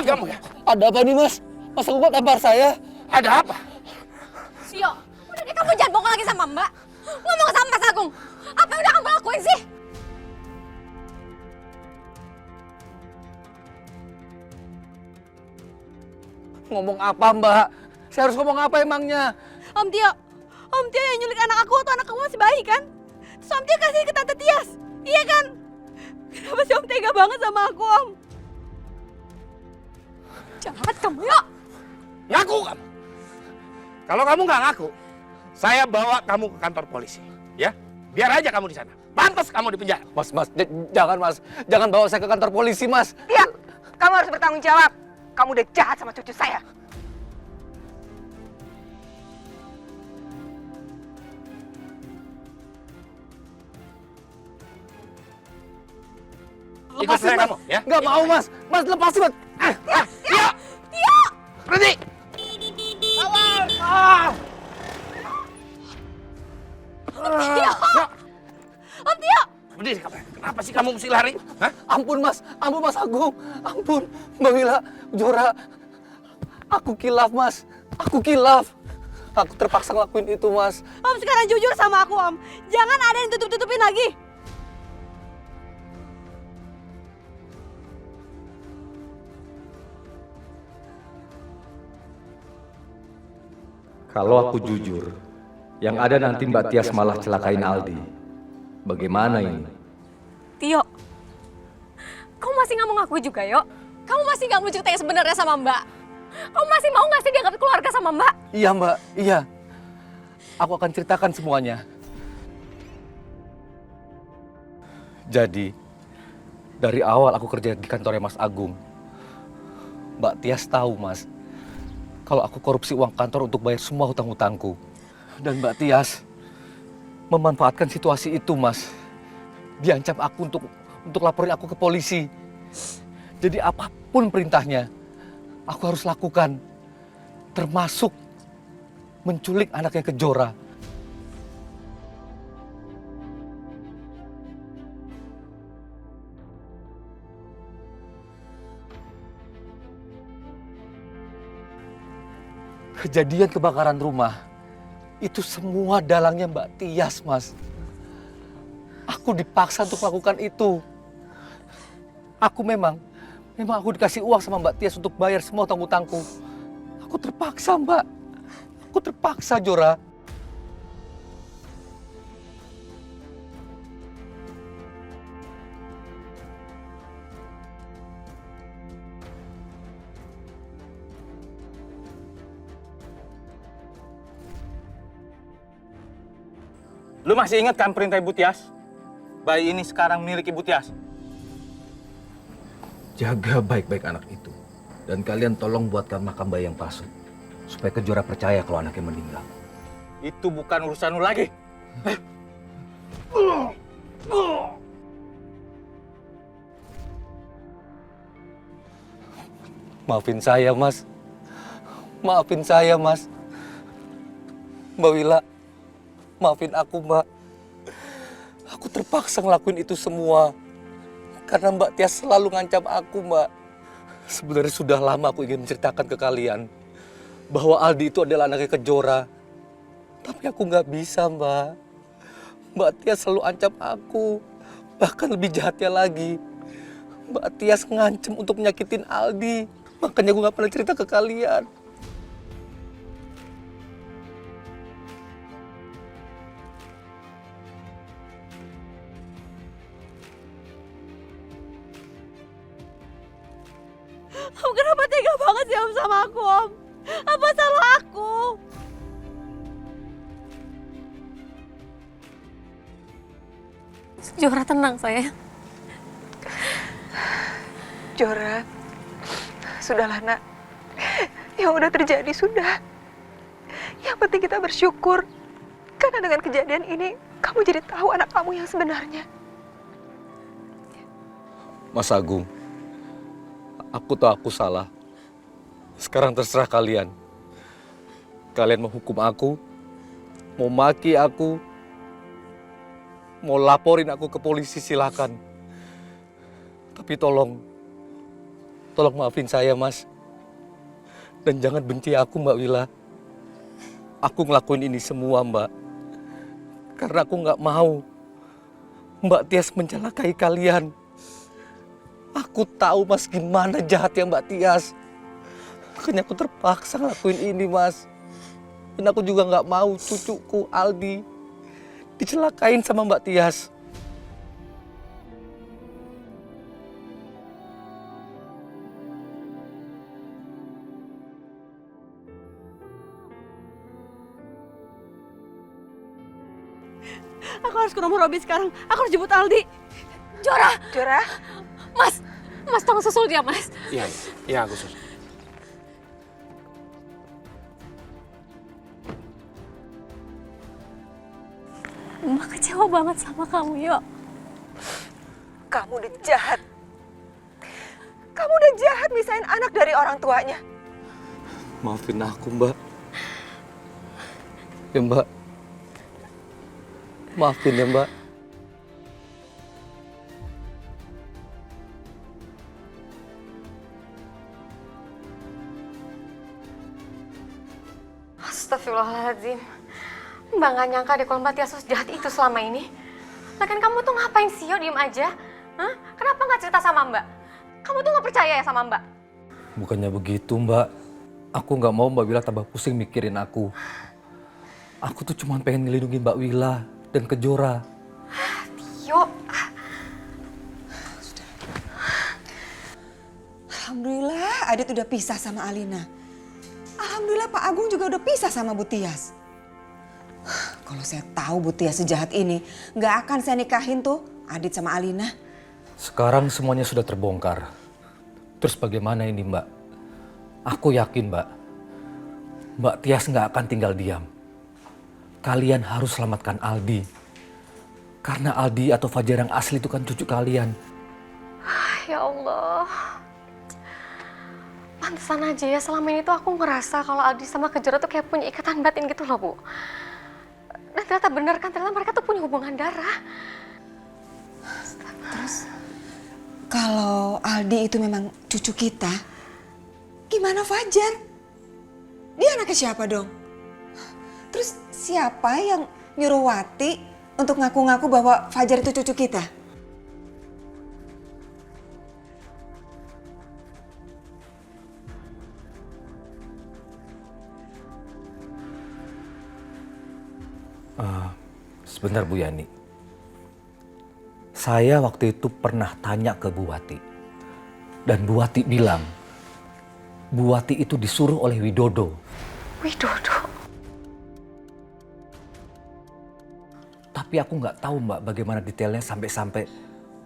kamu ya? Ada apa nih, Mas? Mas Agung tampar saya. Ada apa? Sio, udah deh kamu jangan bohong lagi sama Mbak. Ngomong sama Mas Agung. Apa yang udah kamu lakuin sih? Ngomong apa, Mbak? Saya harus ngomong apa emangnya? Om Tio yang nyulik anak aku waktu anak kamu masih bayi kan? Terus Om Tio kasih ke Tante Tias, iya kan? Kenapa sih Om tega banget sama aku, Om? Jahat kamu ya! Ngaku kamu. Kalau kamu nggak ngaku, saya bawa kamu ke kantor polisi. Ya, biar aja kamu di sana. Pantas kamu di penjara. Mas, jangan, Mas. Jangan bawa saya ke kantor polisi, Mas. Iya, kamu harus bertanggung jawab. Kamu udah jahat sama cucu saya. Ikut saya kamu, ya? Nggak mau, Mas. Mas, lepasin, Mas. Tio! Tio! Berhenti! Tio! Om Tio! Berdiri kamu. Kenapa sih kamu mesti lari? Hah? Ampun, Mas. Ampun, Mas Agung. Ampun. Mbak Wila, Jora. Aku kilaf, Mas. Aku kilaf. Aku terpaksa ngelakuin itu, Mas. Om sekarang jujur sama aku, Om. Jangan ada yang tutup-tutupin lagi. Kalau aku jujur, yang ada nanti Mbak Tias malah celakain Aldi. Bagaimana ini? Tio, kamu masih nggak mau ngaku juga, Yo? Kamu masih nggak mau cerita yang sebenarnya sama Mbak? Kamu masih mau nggak sih dianggap keluarga sama Mbak? Iya, Mbak. Iya. Aku akan ceritakan semuanya. Jadi, dari awal aku kerja di kantornya Mas Agung, Mbak Tias tahu, Mas, kalau aku korupsi uang kantor untuk bayar semua hutang-hutangku. Dan Mbak Tias memanfaatkan situasi itu, Mas. Diancam aku untuk laporin aku ke polisi. Jadi apapun perintahnya, aku harus lakukan. Termasuk menculik anaknya Kejora. Kejadian kebakaran rumah, itu semua dalangnya Mbak Tias, Mas. Aku dipaksa untuk melakukan itu. Memang aku dikasih uang sama Mbak Tias untuk bayar semua utang-utangku. Aku terpaksa, Mbak. Aku terpaksa, Jora. Lu masih ingat kan perintah Ibu Tias? Bayi ini sekarang milik Ibu Tias. Jaga baik-baik anak itu. Dan kalian tolong buatkan makam bayi yang palsu. Supaya Kejora percaya kalau anaknya meninggal. Itu bukan urusan lu lagi. Maafin saya, Mas. Maafin saya, Mas. Mbak Wila, maafin aku, Mbak. Aku terpaksa ngelakuin itu semua. Karena Mbak Tias selalu ngancam aku, Mbak. Sebenarnya sudah lama aku ingin menceritakan ke kalian bahwa Aldi itu adalah anaknya Kejora. Tapi aku nggak bisa, Mbak. Mbak Tias selalu ancam aku. Bahkan lebih jahatnya lagi, Mbak Tias ngancam untuk menyakitin Aldi. Makanya gue nggak pernah cerita ke kalian. Om kenapa tega banget sih Om sama aku, Om? Apa salah aku? Jora, tenang sayang. Jora, sudahlah nak. Yang udah terjadi sudah. Yang penting kita bersyukur. Karena dengan kejadian ini, kamu jadi tahu anak kamu yang sebenarnya. Mas Agung, aku tahu aku salah. Sekarang terserah kalian. Kalian mau hukum aku, mau maki aku, mau laporin aku ke polisi, silakan. Tapi tolong Tolong maafin saya, Mas. Dan jangan benci aku, Mbak Wila. Aku ngelakuin ini semua, Mbak. Karena aku nggak mau Mbak Tias mencelakai kalian. Aku tahu, Mas, gimana jahatnya Mbak Tias. Makanya aku terpaksa ngelakuin ini, Mas. Dan aku juga nggak mau cucuku, Aldi, dicelakain sama Mbak Tias. Aku harus ke rumah Robi sekarang. Aku harus jemput Aldi. Jora! Jora, Mas tolong susul dia, Mas. Iya, iya aku susul. Mbak kecewa banget sama kamu, Yo. kamu udah jahat. Kamu udah jahat misahin anak dari orang tuanya. Maafin aku, Mbak. Ya, Mbak. Maafin ya, Mbak. Astagfirullahaladzim. Mbak nggak nyangka deh kalau Mbak Tias jahat itu selama ini. Lah kan kamu tuh ngapain sih, Yo, diem aja? Hah? Kenapa nggak cerita sama Mbak? Kamu tuh nggak percaya ya sama Mbak? Bukannya begitu, Mbak. Aku nggak mau Mbak Wila tambah pusing mikirin aku. Aku tuh cuma pengen ngelindungi Mbak Wila dan Kejora. Yo, Alhamdulillah Adit udah pisah sama Alina. Alhamdulillah Pak Agung juga udah pisah sama Bu Tias. Kalau saya tahu Bu Tias sejahat ini, nggak akan saya nikahin tuh Adit sama Alina. Sekarang semuanya sudah terbongkar. Terus bagaimana ini, Mbak? Aku yakin, Mbak Tias nggak akan tinggal diam. Kalian harus selamatkan Aldi. Karena Aldi atau Fajar yang asli itu kan cucu kalian. ya Allah. Pantesan aja ya selama ini tuh aku ngerasa kalau Aldi sama Kejora tuh kayak punya ikatan batin gitu loh, Bu. Dan ternyata bener kan, ternyata mereka tuh punya hubungan darah. Terus kalau Aldi itu memang cucu kita, gimana Fajar? Dia anaknya siapa dong? Terus siapa yang nyuruh Wati untuk ngaku-ngaku bahwa Fajar itu cucu kita? Sebentar Bu Yani. Saya waktu itu pernah tanya ke Bu Wati. Dan Bu Wati bilang, Bu Wati itu disuruh oleh Widodo. Widodo? Tapi aku nggak tahu Mbak bagaimana detailnya sampai-sampai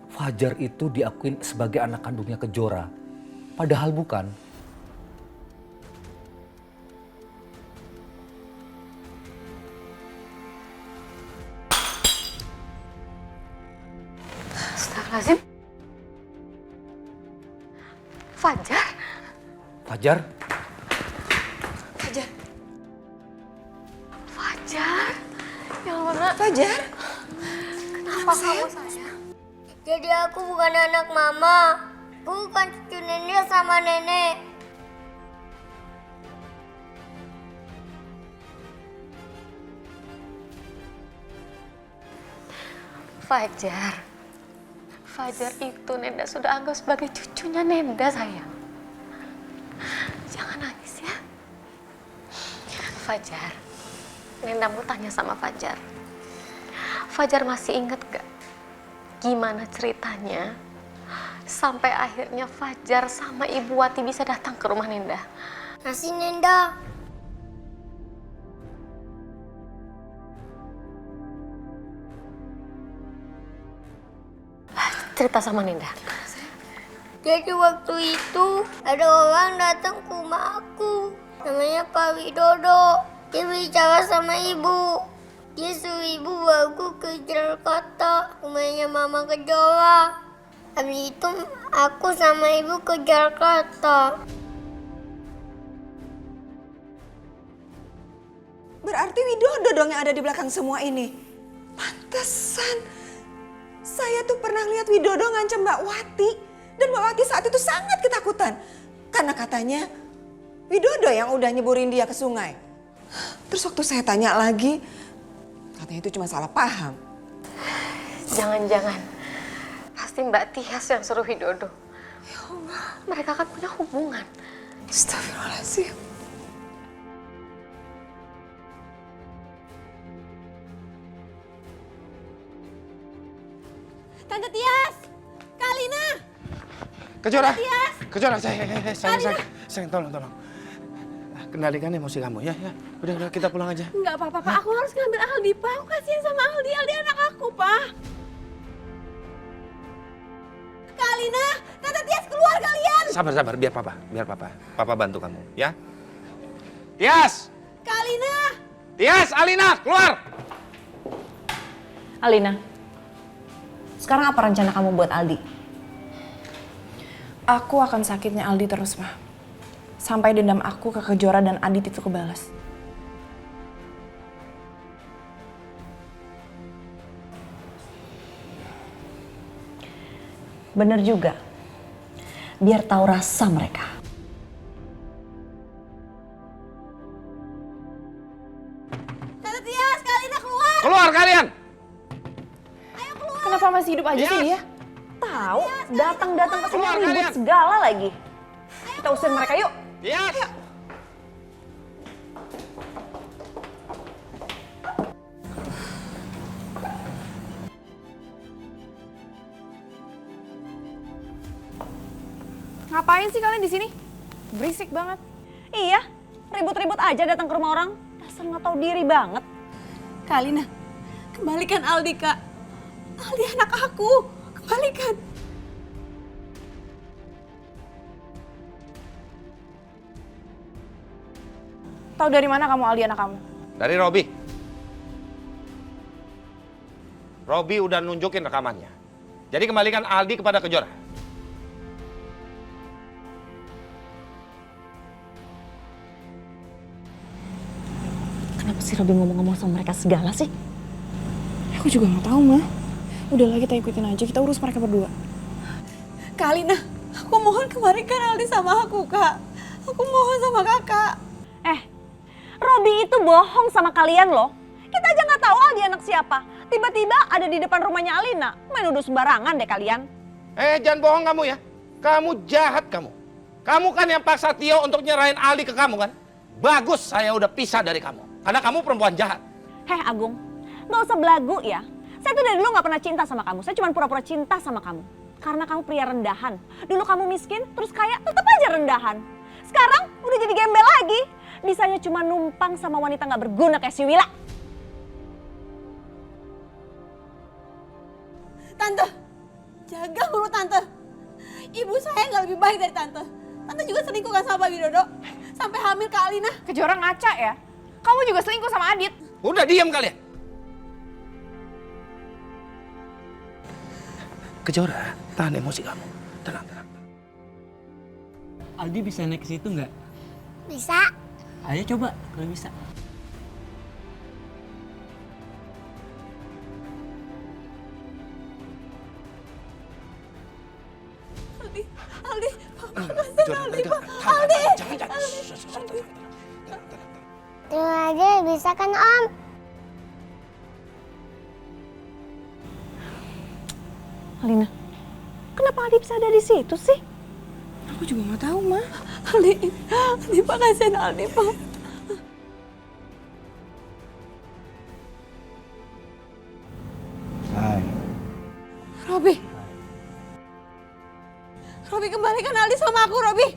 Fajar itu diakuin sebagai anak kandungnya Kejora. Padahal bukan. Astagfirullahaladzim. Fajar? Fajar? Fajar, Fajar? Ya Allah, Nak. Fajar, Kenapa kamu, sayang? Jadi aku bukan anak mama. Aku bukan cucu nenek sama nenek. Fajar. Fajar itu Nenda sudah anggap sebagai cucunya Nenda, sayang. Jangan nangis ya. Fajar, Nenda mau tanya sama Fajar. Fajar masih ingat gak gimana ceritanya sampai akhirnya Fajar sama Ibu Wati bisa datang ke rumah Nenda? Masih Nenda. Cerita sama Nenda. Jadi waktu itu ada orang datang ke rumah aku. Namanya Pak Widodo. Dia bicara sama ibu. Dia suruh ibu bawa aku ke Jakarta, rumahnya Mama Kejora. Habis itu aku sama ibu ke Jakarta. berarti Widodo dong yang ada di belakang semua ini. Pantesan. Saya tuh pernah lihat Widodo ngancam Mbak Wati. Dan Mbak Wati saat itu sangat ketakutan. ketakutan. Karena katanya Widodo yang udah nyeburin dia ke sungai. Terus waktu saya tanya lagi, katanya itu cuma salah paham. Jangan-jangan pasti Mbak Tias yang suruh Widodo. Ya Allah. Mereka kan punya hubungan. Astagfirullahaladzim. Tante Tias! Kak Alina! Kejora, Tias! Kejora, sayang, tolong. Kendalikan emosi kamu ya. Udah, kita pulang aja. Enggak apa-apa, Pak. Aku harus ngambil Aldi, Pak. Aku kasihan sama Aldi. Aldi anak aku, Pak. Kak Alina! Tante Tias keluar kalian! Sabar, biar papa. Papa bantu kamu, ya. Tias! Kak Alina! Tias, Alina, keluar! Alina, sekarang apa rencana kamu buat Aldi? Aku akan sakitnya Aldi terus, Ma. Sampai dendam aku ke Kejora dan Adit itu kebalas. Bener juga. Biar tahu rasa mereka. Tante Tias, Kak Alina keluar! Keluar kalian! Kenapa masih hidup aja sih dia? Tahu, datang-datang ke sini Keluar ribut kalian! segala lagi. Kita usir mereka yuk. Tias! Ngapain sih kalian di sini? Berisik banget. Iya, ribut-ribut aja datang ke rumah orang. Dasar nggak tahu diri banget. Kak Alina, kembalikan Aldi, Kak. Aldi anak aku. Kembalikan. Tahu dari mana kamu Aldi anak kamu? Dari Robi. Robi udah nunjukin rekamannya. Jadi kembalikan Aldi kepada Kejora. Kenapa sih Robi ngomong-ngomong sama mereka segala sih? Aku juga nggak tahu, Ma. Udahlah kita ikutin aja, kita urus mereka berdua. Kak Alina, aku mohon kembalikan Aldi sama aku, Kak. Aku mohon sama kakak. Robi itu bohong sama kalian loh. Kita aja nggak tahu Aldi anak siapa. Tiba-tiba ada di depan rumahnya Alina. Main nuduh sembarangan deh kalian. Jangan bohong kamu ya. Kamu jahat kamu. Kamu kan yang paksa Tio untuk nyerahin Aldi ke kamu kan? Bagus saya udah pisah dari kamu. Karena kamu perempuan jahat. Agung, nggak usah belagu ya. Saya tuh dari dulu nggak pernah cinta sama kamu. Saya cuma pura-pura cinta sama kamu. Karena kamu pria rendahan. Dulu kamu miskin, terus kaya, tetap aja rendahan. Sekarang udah jadi gembel lagi. Bisanya cuma numpang sama wanita nggak berguna kayak si Wila. Tante, jaga mulut Tante. Ibu saya nggak lebih baik dari Tante. Tante juga selingkuh kan sama Pak Widodo. Sampai hamil Kak Alina. Kejora ngaca ya. Kamu juga selingkuh sama Adit. Udah diam kalian. Kejora, tahan emosi kamu. Tenang. Aldi bisa naik ke situ nggak? Bisa. Ayo coba kalau bisa. Aldi, Papa kasihan Aldi, Pak. Aldi! Jangan. Terima aja bisa kan Om? Alina, kenapa Aldi bisa ada di situ sih? Aku juga nggak tahu, Ma. Aldi, Pak kasihan Aldi, Pak. Hai. Robi, kembalikan Aldi sama aku, Robi.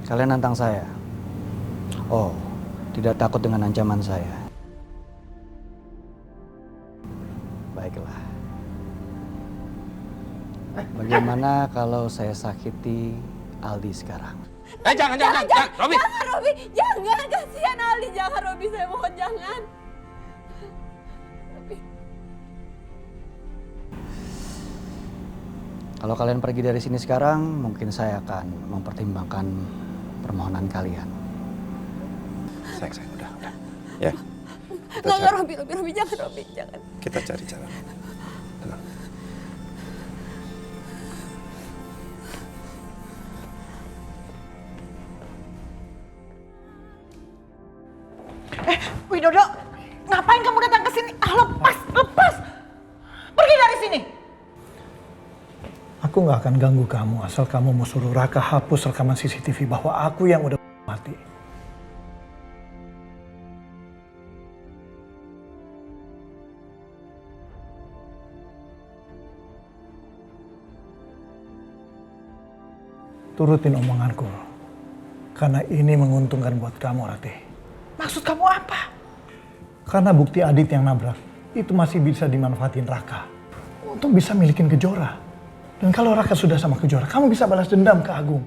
Kalian nantang saya? Oh, tidak takut dengan ancaman saya? Baiklah. Bagaimana kalau saya sakiti Aldi sekarang? Jangan, Robi. Jangan, Robi. Jangan, kasihan Aldi. Jangan, Robi. Saya mohon, jangan. Robi. Kalau kalian pergi dari sini sekarang, mungkin saya akan mempertimbangkan permohonan kalian. Sayang, udah. Ya. Enggak, Robi. Jangan, Robi. Jangan. Kita cari cara. Tenang. Widodo, ngapain kamu datang ke sini? Lepas! Pergi dari sini! Aku nggak akan ganggu kamu asal kamu mau suruh Raka hapus rekaman CCTV bahwa aku yang udah mati. Turutin omonganku, karena ini menguntungkan buat kamu, Ratih. Maksud kamu apa? Karena bukti Adit yang nabrak itu masih bisa dimanfaatin Raka untuk bisa milikin Kejora. Dan kalau Raka sudah sama Kejora, kamu bisa balas dendam ke Agung.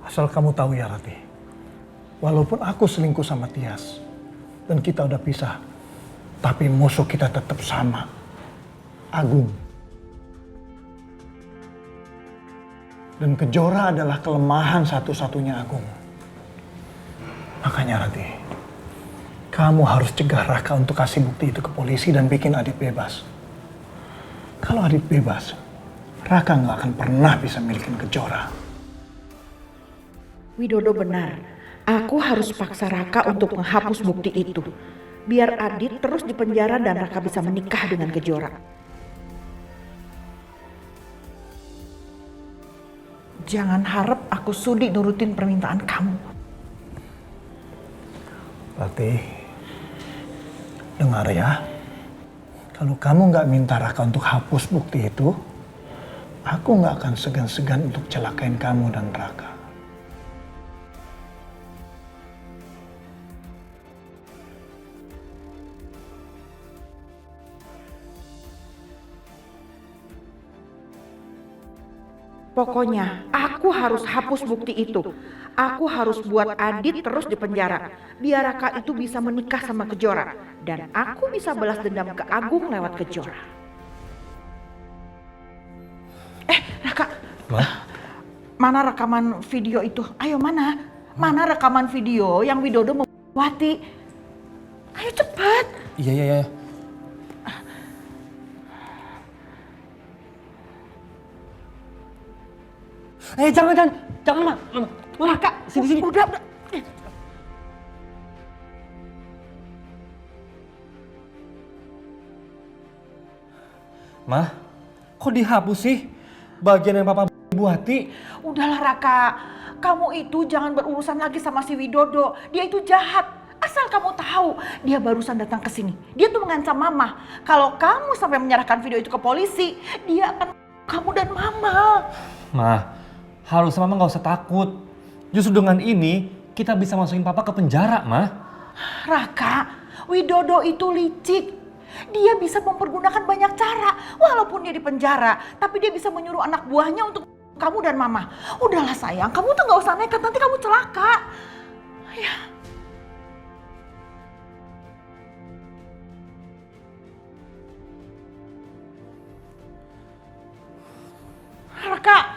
Asal kamu tahu ya, Ratih, walaupun aku selingkuh sama Tias dan kita udah pisah, tapi musuh kita tetap sama, Agung. Dan Kejora adalah kelemahan satu-satunya Agung. Makanya Ratih, kamu harus cegah Raka untuk kasih bukti itu ke polisi dan bikin Adit bebas. Kalau Adit bebas, Raka nggak akan pernah bisa milikin Kejora. Widodo benar. Aku harus paksa Raka untuk menghapus bukti itu. Biar Adit terus di penjara dan Raka bisa menikah dengan Kejora. Jangan harap aku sudi nurutin permintaan kamu. Ratih, dengar ya. Kalau kamu nggak minta Raka untuk hapus bukti itu, aku nggak akan segan-segan untuk celakain kamu dan Raka. Pokoknya, aku harus hapus bukti itu. Aku harus buat Adit terus di penjara. Biar Raka itu bisa menikah sama Kejora. Dan aku bisa balas dendam ke Agung lewat Kejora. Raka. Mana rekaman video itu? Ayo mana? Mana rekaman video yang Widodo membuati? Ayo cepat. Iya. Jangan, Mak. Raka, sini. Udah. Mah, kok dihapus sih bagian yang Papa buati? Udahlah Raka, kamu itu jangan berurusan lagi sama si Widodo. Dia itu jahat. Asal kamu tahu, dia barusan datang ke sini. Dia tuh mengancam Mama. Kalau kamu sampai menyerahkan video itu ke polisi, dia akan kamu dan Mama. Mah, harusnya Mama nggak usah takut. Justru dengan ini kita bisa masukin Papa ke penjara, Mah. Raka, Widodo itu licik. Dia bisa mempergunakan banyak cara. Walaupun dia di penjara, tapi dia bisa menyuruh anak buahnya untuk kamu dan Mama. Udahlah sayang, kamu tuh nggak usah nekat, nanti kamu celaka. Ya. Raka.